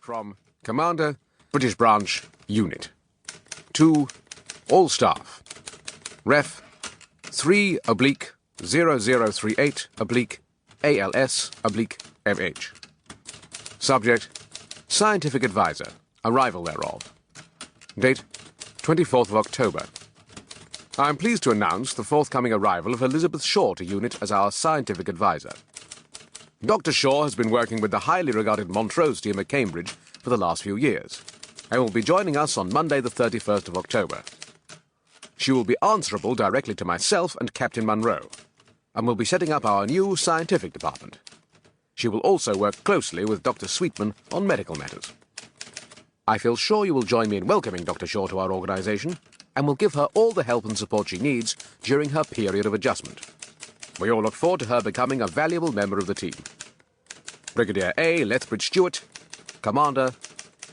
From Commander, British Branch, Unit. To all staff. Ref 3/0038/ALS/MH. Subject, Scientific Advisor, arrival thereof. Date, 24th of October. I am pleased to announce the forthcoming arrival of Elizabeth Shaw to Unit as our scientific advisor. Dr. Shaw has been working with the highly regarded Montrose team at Cambridge for the last few years, and will be joining us on Monday the 31st of October. She will be answerable directly to myself and Captain Munro, and will be setting up our new scientific department. She will also work closely with Dr. Sweetman on medical matters. I feel sure you will join me in welcoming Dr. Shaw to our organisation, and will give her all the help and support she needs during her period of adjustment. We all look forward to her becoming a valuable member of the team. Brigadier A. Lethbridge Stewart, Commander,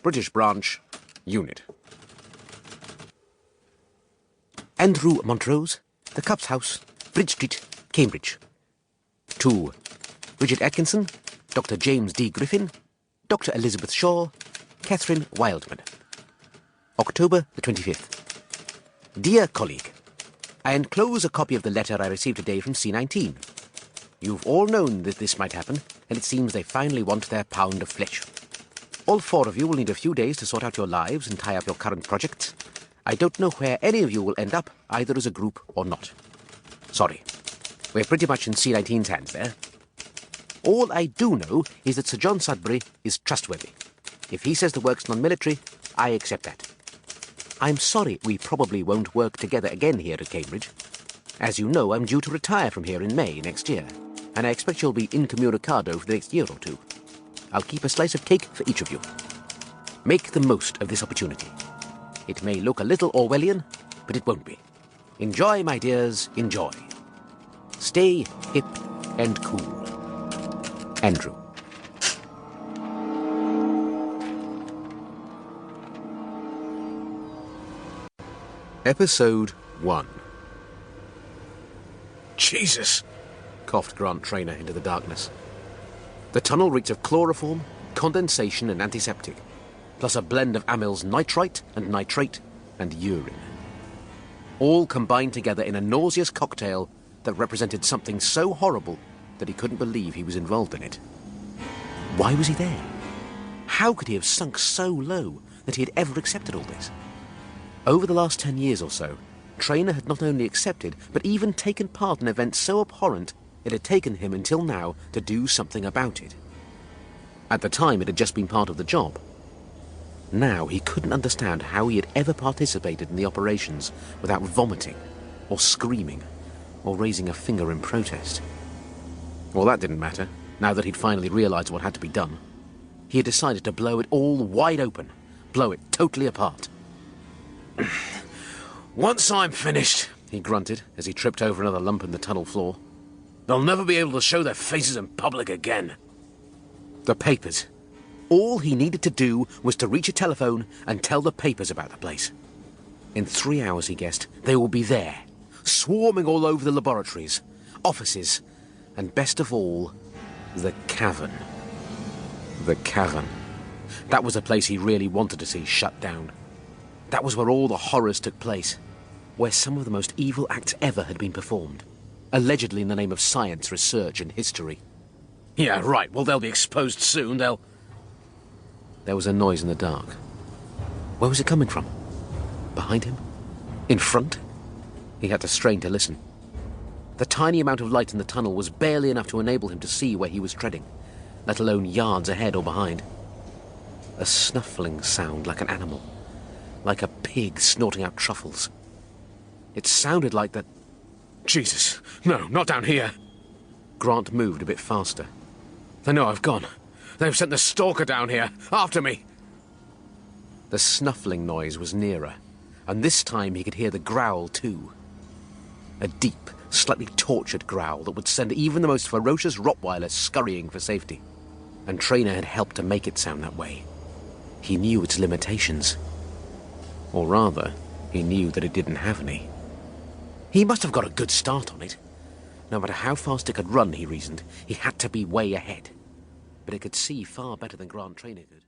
British Branch, Unit. Andrew Montrose, The Cups House, Bridge Street, Cambridge. To Bridget Atkinson, Dr. James D. Griffin, Dr. Elizabeth Shaw, Catherine Wildman. October the 25th. Dear colleague, I enclose a copy of the letter I received today from C-19. You've all known that this might happen, and it seems they finally want their pound of flesh. All four of you will need a few days to sort out your lives and tie up your current projects. I don't know where any of you will end up, either as a group or not. Sorry. We're pretty much in C-19's hands there. All I do know is that Sir John Sudbury is trustworthy. If he says the work's non-military, I accept that. I'm sorry we probably won't work together again here at Cambridge. As you know, I'm due to retire from here in May next year, and I expect you'll be incommunicado for the next year or two. I'll keep a slice of cake for each of you. Make the most of this opportunity. It may look a little Orwellian, but it won't be. Enjoy, my dears, enjoy. Stay hip and cool. Andrew. Episode 1. Jesus, coughed Grant Traynor into the darkness. The tunnel reeked of chloroform, condensation and antiseptic, plus a blend of amyls nitrite and nitrate and urine. All combined together in a nauseous cocktail that represented something so horrible that he couldn't believe he was involved in it. Why was he there? How could he have sunk so low that he had ever accepted all this? Over the last 10 years or so, Traynor had not only accepted, but even taken part in events so abhorrent it had taken him until now to do something about it. At the time, it had just been part of the job. Now, he couldn't understand how he had ever participated in the operations without vomiting, or screaming, or raising a finger in protest. Well, that didn't matter, now that he'd finally realized what had to be done. He had decided to blow it all wide open, blow it totally apart. Once I'm finished, he grunted as he tripped over another lump in the tunnel floor. They'll never be able to show their faces in public again. The papers. All he needed to do was to reach a telephone and tell the papers about the place. In 3 hours, he guessed, they will be there, swarming all over the laboratories, offices, and best of all, the cavern. The cavern. That was a place he really wanted to see shut down. That was where all the horrors took place, where some of the most evil acts ever had been performed, allegedly in the name of science, research, and history. Yeah, right. Well, they'll be exposed soon. There was a noise in the dark. Where was it coming from? Behind him? In front? He had to strain to listen. The tiny amount of light in the tunnel was barely enough to enable him to see where he was treading, let alone yards ahead or behind. A snuffling sound like an animal, like a pig snorting out truffles. It sounded like that... Jesus, no, not down here. Grant moved a bit faster. They know I've gone. They've sent the stalker down here, after me. The snuffling noise was nearer, and this time he could hear the growl too. A deep, slightly tortured growl that would send even the most ferocious Rottweiler scurrying for safety. And Traynor had helped to make it sound that way. He knew its limitations. Or rather, he knew that it didn't have any. He must have got a good start on it. No matter how fast it could run, he reasoned, he had to be way ahead. But it could see far better than Grant Traynor could.